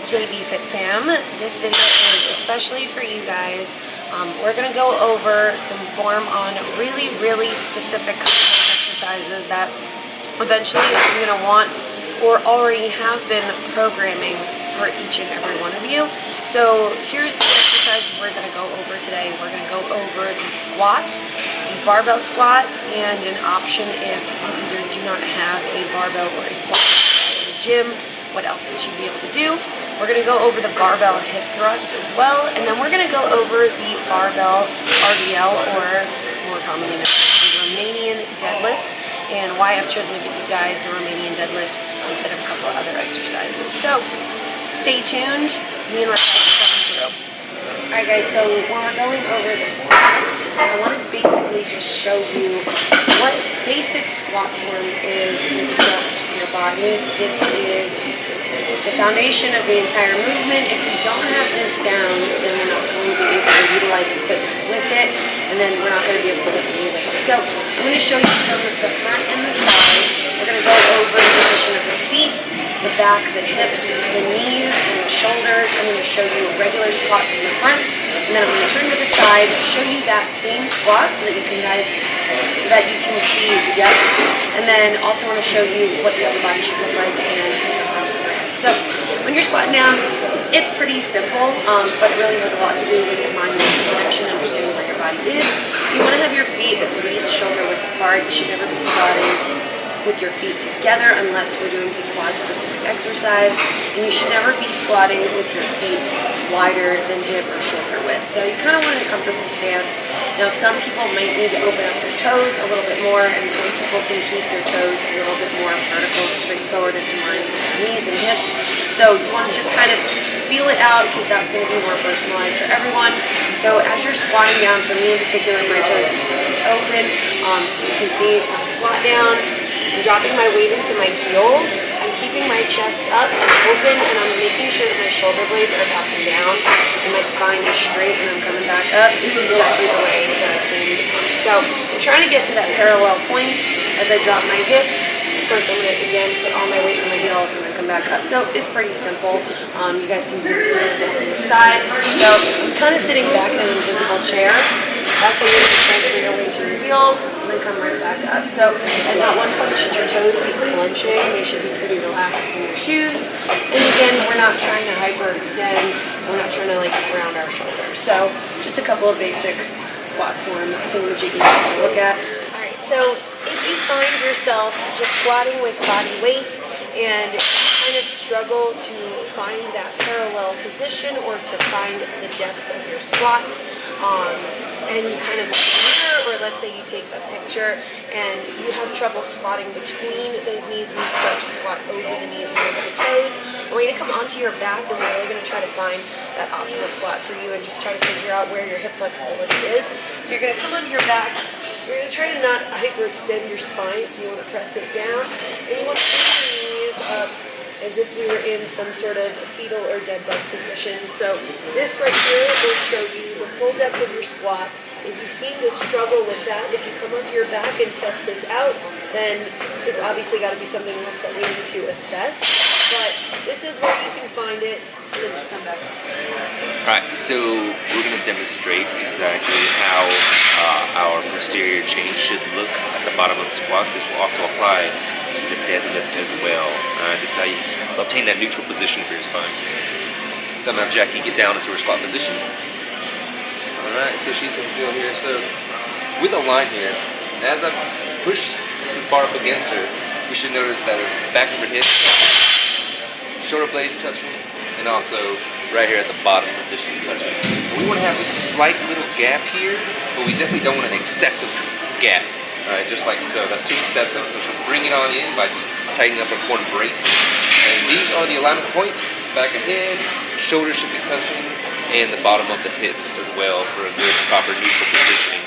JB Fit Fam. This video is especially for you guys. We're going to go over some form on really specific exercises that eventually you're going to want or already have been programming for each and every one of you. So here's the exercises we're going to go over today. We're going to go over the squat, the barbell squat, and an option if you either do not have a barbell or a squat in the gym, what else that you'd be able to do. We're going to go over the barbell hip thrust as well, and then we're going to go over the barbell RDL, or more commonly known as the Romanian deadlift, and why I've chosen to give you guys the Romanian deadlift instead of a couple of other exercises. So stay tuned. Me and my Alright guys, so when we're going over the squats, I want to basically just show you what basic squat form is with just your body. This is the foundation of the entire movement. If we don't have this down, then we're not going to be able to utilize equipment with it, and then we're not going to be able to lift any weight. So I'm going to show you from the front and the side. We're going to go over the position of the feet, the back, the hips, the knees, and the shoulders. I'm going to show you a regular squat from the front, and then I'm going to turn to the side, show you that same squat so that you can see depth, and then also want to show you what the upper body should look like and arms overhead. So when you're squatting down, it's pretty simple, but it really has a lot to do with your mind-muscle connection, understanding where your body is. So you want to have your feet at least shoulder width apart. You should never be squatting with your feet together unless we're doing a quad specific exercise, and you should never be squatting with your feet wider than hip or shoulder width. So you kind of want a comfortable stance. Now some people might need to open up their toes a little bit more, and some people can keep their toes a little bit more vertical, straightforward, and in line with their knees and hips. So you want to just kind of feel it out, because that's going to be more personalized for everyone. So as you're squatting down, for me in particular, my toes are slightly open, so you can see when I squat down, I'm dropping my weight into my heels, I'm keeping my chest up and open, and I'm making sure that my shoulder blades are back and down, and my spine is straight, and I'm coming back up exactly the way that I came. So I'm trying to get to that parallel point as I drop my hips. Of course, I'm going to, again, put all my weight in my heels and then come back up. So it's pretty simple. You guys can do this as well from the side. So I'm kind of sitting back in an invisible chair. That's how you're going to transfer your weight to your heels and then come right back up. So at not one point should your toes be clenching. They should be pretty relaxed in your shoes. And again, we're not trying to hyperextend. We're not trying to round our shoulders. So just a couple of basic squat form thingamajiggies to look at. Alright, so if you find yourself just squatting with body weight and kind of struggle to find that parallel position or to find the depth of your squat, and you kind of look in the mirror, or let's say you take a picture and you have trouble squatting between those knees and you start to squat over the knees and over the toes, and we're going to come onto your back, and we're really going to try to find that optimal squat for you and just try to figure out where your hip flexibility is. So you're going to come onto your back. You're going to try to not hyperextend your spine, so you want to press it down, and you want to bring your knees up as if we were in some sort of fetal or dead bug position. So this right here will show you the full depth of your squat. If you seem to struggle with that, if you come up your back and test this out, then it's obviously got to be something else that we need to assess. But this is where you can find it, and then just come back up. Alright, so we're going to demonstrate exactly how our posterior chain should look at the bottom of the squat. This will also apply to the deadlift as well. This is how you obtain that neutral position for your spine. So I'm going to have Jackie get down into her squat position. Alright, so she's in the field here. So with a line here, as I push this bar up against her, you should notice that her back of her hip, shoulder blades touching, and also right here at the bottom position is touching. We want to have just a slight little gap here, but we definitely don't want an excessive gap. Alright, just like so. That's too excessive, so she'll bring it on in by just tightening up her core and brace. And these are the alignment points. Back of head, shoulders should be touching, and the bottom of the hips as well for a good, proper neutral positioning.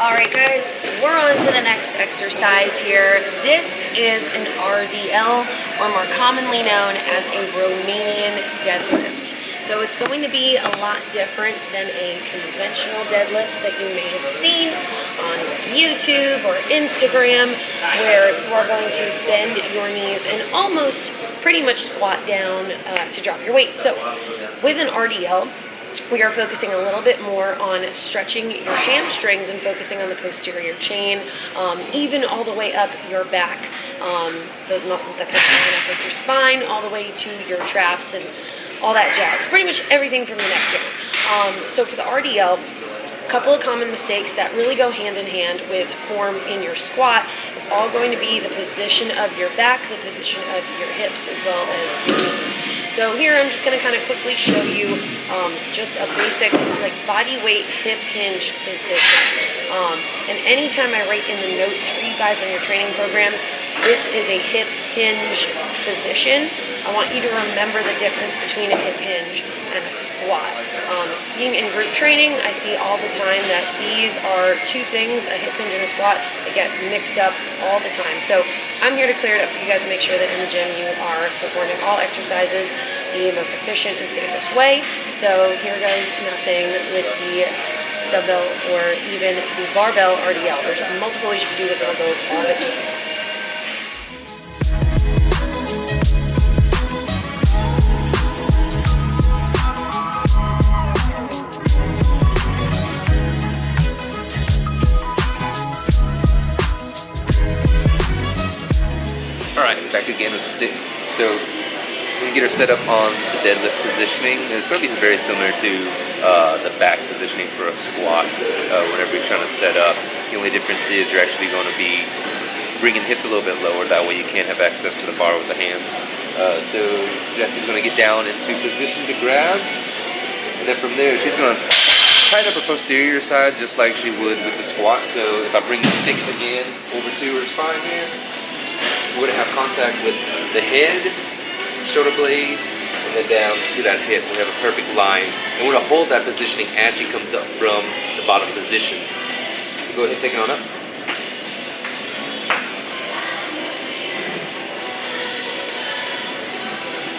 Alright guys, we're on to the next exercise here. This is an RDL, or more commonly known as a Romanian deadlift. So it's going to be a lot different than a conventional deadlift that you may have seen on YouTube or Instagram, where you are going to bend your knees and almost pretty much squat down to drop your weight. So with an RDL, we are focusing a little bit more on stretching your hamstrings and focusing on the posterior chain, even all the way up your back, those muscles that kind of line up with your spine, all the way to your traps and all that jazz. Pretty much everything from the neck down. So for the RDL, a couple of common mistakes that really go hand in hand with form in your squat is all going to be the position of your back, the position of your hips, as well as your knees. So here I'm just going to kind of quickly show you just a basic like body weight hip hinge position. And anytime I write in the notes for you guys on your training programs, this is a hip hinge position. I want you to remember the difference between a hip hinge and a squat. Being in group training, I see all the time that these are two things, a hip hinge and a squat, that get mixed up all the time. So I'm here to clear it up for you guys and make sure that in the gym you are performing all exercises the most efficient and safest way. So here goes nothing with the dumbbell or even the barbell RDL. There's multiple ways you can do this, and I'll go over all of it just now. Alright, back again with the stick. So when you get her set up on the deadlift positioning, it's going to be very similar to the back positioning for a squat. Whenever you're trying to set up, the only difference is you're actually going to be bringing hips a little bit lower. That way you can't have access to the bar with the hands. So Jackie's going to get down into position to grab, and then from there she's going to tighten up her posterior side just like she would with the squat. So if I bring the stick again over to her spine here, we're going to have contact with the head, shoulder blades, and then down to that hip. We have a perfect line. And we're going to hold that positioning as she comes up from the bottom position. Go ahead and take it on up.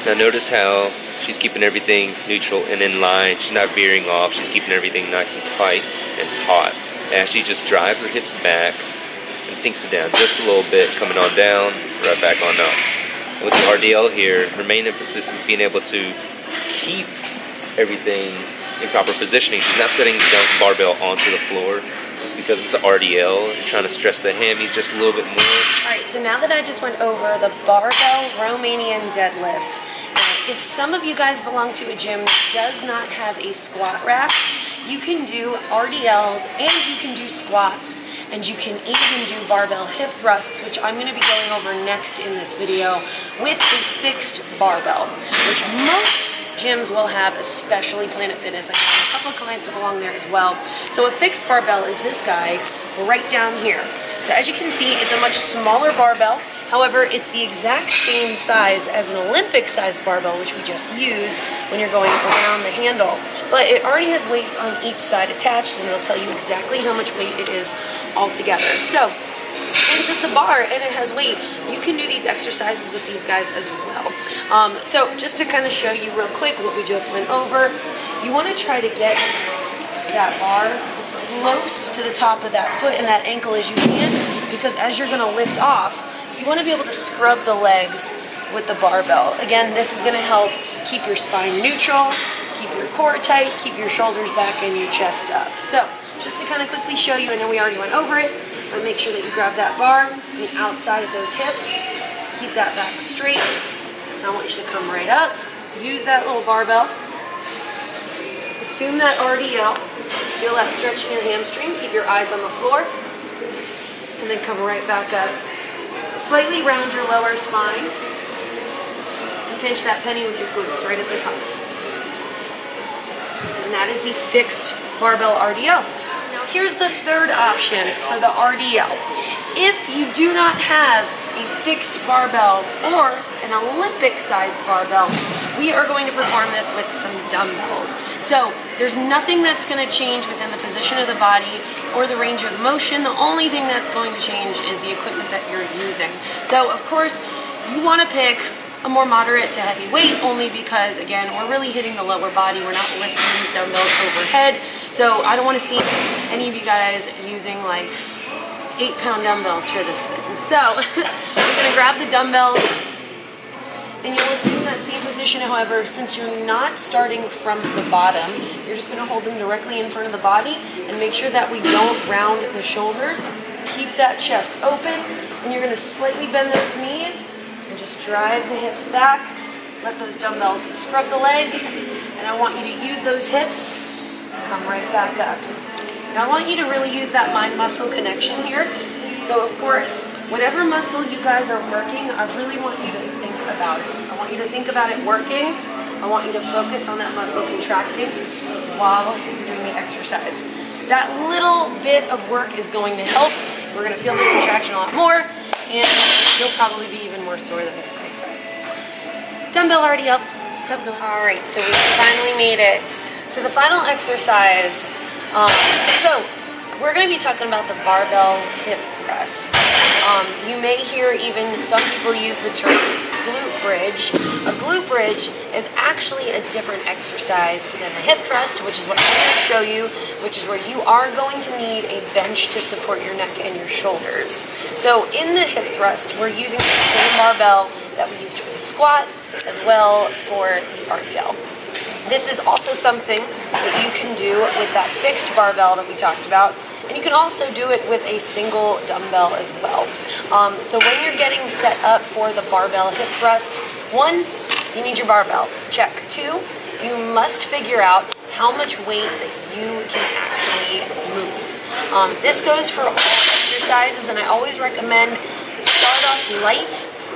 Now notice how she's keeping everything neutral and in line. She's not veering off. She's keeping everything nice and tight and taut. As she just drives her hips back and sinks it down just a little bit, coming on down, right back on up. And with the RDL here, her main emphasis is being able to keep everything in proper positioning. She's not setting the barbell onto the floor just because it's an RDL and trying to stress the hammies just a little bit more. Alright, so now that I just went over the barbell Romanian deadlift, if some of you guys belong to a gym that does not have a squat rack, you can do RDLs and you can do squats, and you can even do barbell hip thrusts, which I'm going to be going over next in this video, with a fixed barbell, which most gyms will have, especially Planet Fitness. I have a couple of clients that belong there as well. So a fixed barbell is this guy right down here. So as you can see, it's a much smaller barbell. However, it's the exact same size as an Olympic-sized barbell, which we just used when you're going around the handle. But it already has weights on each side attached, and it'll tell you exactly how much weight it is altogether. So, since it's a bar and it has weight, you can do these exercises with these guys as well. So, just to kind of show you real quick what we just went over, you want to try to get that bar as close to the top of that foot and that ankle as you can, because as you're going to lift off, you want to be able to scrub the legs with the barbell. Again, this is going to help keep your spine neutral, keep your core tight, keep your shoulders back and your chest up. So, just to kind of quickly show you, I know we already went over it, but make sure that you grab that bar on the outside of those hips, keep that back straight. Now I want you to come right up, use that little barbell, assume that RDL, feel that stretch in your hamstring, keep your eyes on the floor, and then come right back up. Slightly round your lower spine and pinch that penny with your glutes right at the top. And that is the fixed barbell RDL. Now here's the third option for the RDL. If you do not have a fixed barbell or an Olympic-sized barbell, we are going to perform this with some dumbbells. So There's nothing that's going to change within the position of the body or the range of motion. The only thing that's going to change is the equipment that you're using. So of course, you want to pick a more moderate to heavy weight, only because, again, we're really hitting the lower body. We're not lifting these dumbbells overhead. So I don't want to see any of you guys using like 8-pound dumbbells for this thing. So you're going to grab the dumbbells and you'll assume that same position. However, since you're not starting from the bottom, you're just going to hold them directly in front of the body and make sure that we don't round the shoulders. Keep that chest open, and you're going to slightly bend those knees and just drive the hips back. Let those dumbbells scrub the legs, and I want you to use those hips. Come right back up. Now I want you to really use that mind-muscle connection here. So of course, whatever muscle you guys are working, I really want you to think about it. I want you to think about it working. I want you to focus on that muscle contracting while you're doing the exercise. That little bit of work is going to help. We're going to feel the contraction a lot more, and you'll probably be even more sore the next day. So, dumbbell already up. Keep going. All right, so we finally made it to the final exercise. So we're going to be talking about the barbell hip thrust. You may hear even some people use the term glute bridge. A glute bridge is actually a different exercise than the hip thrust, which is what I'm going to show you, which is where you are going to need a bench to support your neck and your shoulders. So in the hip thrust, we're using the same barbell that we used for the squat as well for the RDL. This is also something that you can do with that fixed barbell that we talked about, and you can also do it with a single dumbbell as well. So when you're getting set up for the barbell hip thrust, 1, you need your barbell. Check. 2, you must figure out how much weight that you can actually move. This goes for all exercises, and I always recommend start off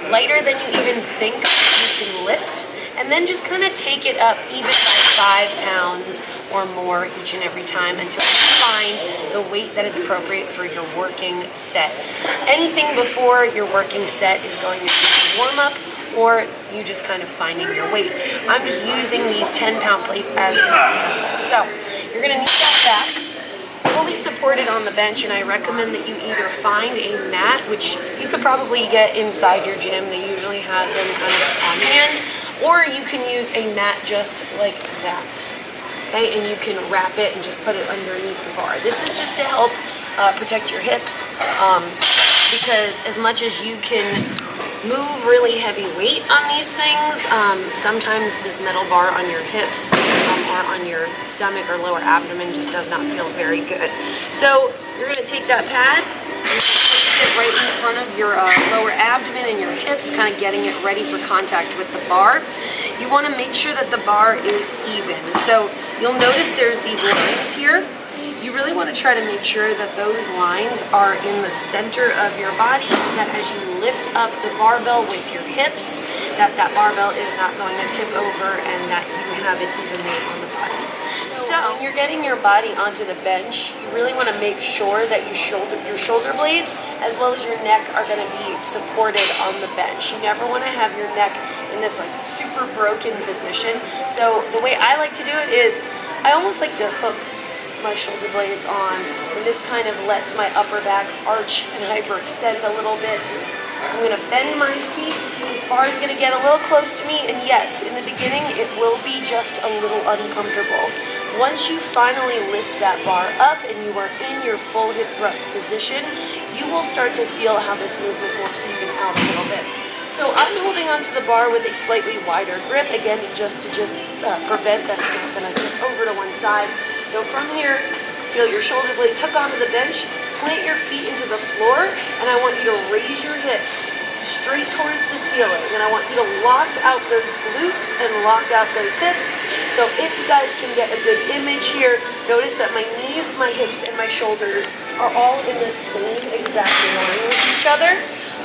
lighter than you even think you can lift, and then just kind of take it up even by 5 pounds or more each and every time until you find the weight that is appropriate for your working set. Anything before your working set is going to be a warm-up, or you just kind of finding your weight. I'm just using these 10-pound plates as an example. So you're going to need that back fully supported on the bench, and I recommend that you either find a mat, which you could probably get inside your gym. They usually have them kind of on hand, or you can use a mat just like that, okay? And you can wrap it and just put it underneath the bar. This is just to help protect your hips, because as much as you can move really heavy weight on these things, sometimes this metal bar on your hips or on your stomach or lower abdomen just does not feel very good. So you're going to take that pad and place it right in front of your lower abdomen and your hips, kind of getting it ready for contact with the bar. You want to make sure that the bar is even. So you'll notice there's these lines here. You really want to try to make sure that those lines are in the center of your body, so that as you lift up the barbell with your hips, that barbell is not going to tip over and that you have an even weight on the body. So when you're getting your body onto the bench, you really want to make sure that your shoulder blades as well as your neck are going to be supported on the bench. You never want to have your neck in this like super broken position. So the way I like to do it is I almost like to hook my shoulder blades on, and this kind of lets my upper back arch and hyperextend a little bit. I'm going to bend my feet as far as going to get a little close to me, and yes, in the beginning it will be just a little uncomfortable. Once you finally lift that bar up and you are in your full hip thrust position, you will start to feel how this movement will even out a little bit. So I'm holding onto the bar with a slightly wider grip, again, just to prevent that it's not going to tip over to one side. So from here, feel your shoulder blades hook onto the bench, plant your feet into the floor, and I want you to raise your hips straight towards the ceiling. And I want you to lock out those glutes and lock out those hips. So if you guys can get a good image here, notice that my knees, my hips, and my shoulders are all in the same exact line with each other.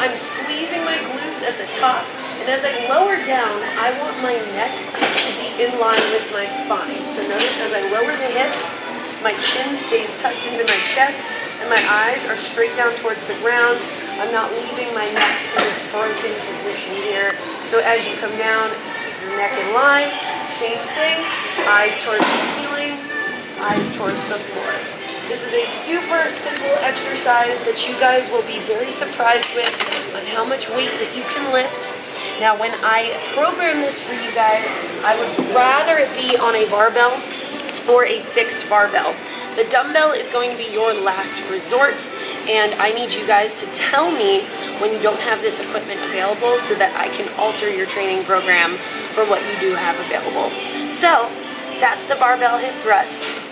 I'm squeezing my glutes at the top, and as I lower down, I want my neck to be in line with my spine. So notice as I lower the hips, my chin stays tucked into my chest, and my eyes are straight down towards the ground. I'm not leaving my neck in this broken position here. So as you come down, keep your neck in line. Same thing, eyes towards the ceiling. eyes towards the floor. This is a super simple exercise that you guys will be very surprised with on how much weight that you can lift. Now, when I program this for you guys, I would rather it be on a barbell or a fixed barbell. The dumbbell is going to be your last resort, and I need you guys to tell me when you don't have this equipment available so that I can alter your training program for what you do have available. So, that's the barbell hip thrust.